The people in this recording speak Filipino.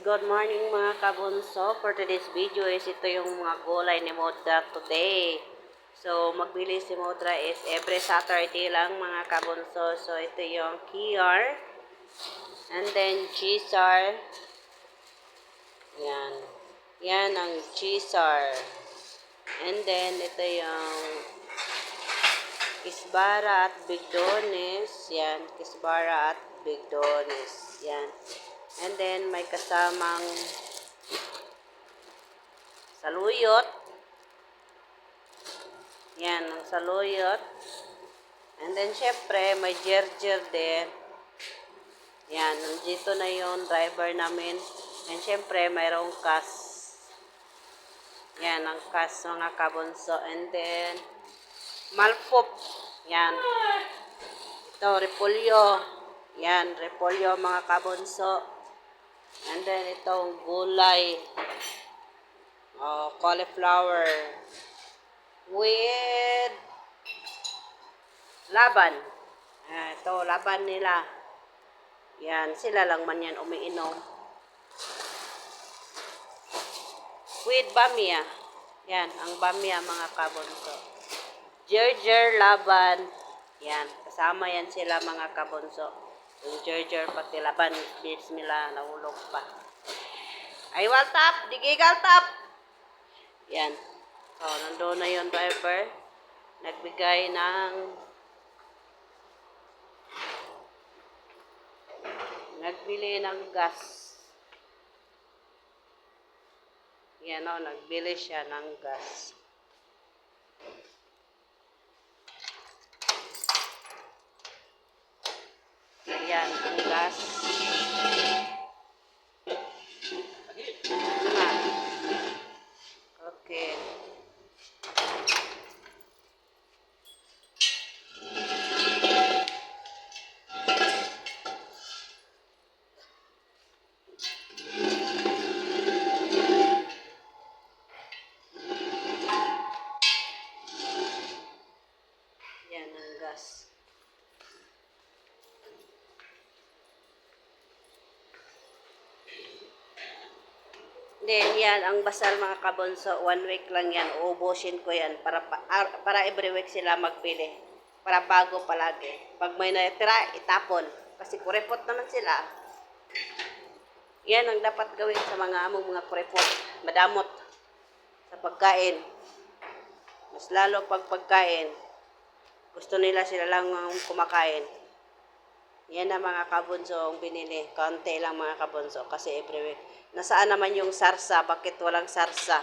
good morning mga kabunso. For today's video is ito yung mga gulay ni Modra today. So, magbili si Modra is every Saturday lang mga kabunso. So, ito yung Kiar. And then, Gisar. Yan. Yan ang Gisar. And then, ito yung Kisbara at Bigdones. Yan. Kisbara at Bigdones. Yan. And then, may kasamang saluyot. Yan, ang saluyot. And then, syempre, may jerjer din. Yan, nandito na yung driver namin. And syempre, mayroong kas. Yan, ang kas mga kabunso. And then, malpop. Yan. Ito, repolyo. Yan, repolyo mga kabunso. And then, itong gulay. Cauliflower. With laban. Ito, laban nila. Yan, sila lang man yan umiinom. With bamia. Yan, ang bamia mga kabunso. Jerjer, laban. Yan, kasama yan sila mga kabunso. Yung jerjer pati laban, bismillah, nahulog pa. Ay, waltap, digigal tap. Yan. So, nandoon na yung driver. Nagbigay ng nagbili ng gas. Yan o, nagbili siya ng gas. Yan, ang gas. Okay. Yan ang gas. Then, yan, ang basal mga kabunso, 1 week lang yan. Uubusin ko yan para every week sila magbili. Para bago palagi. Pag may natira, itapon. Kasi kurepot naman sila. Yan ang dapat gawin sa mga among mga kurepot. Madamot sa pagkain. Mas lalo pag pagkain. Gusto nila sila lang kumakain. Yan na mga kabunso ang binili. Kaunti lang mga kabunso kasi every week. Nasaan naman yung sarsa? Bakit walang sarsa?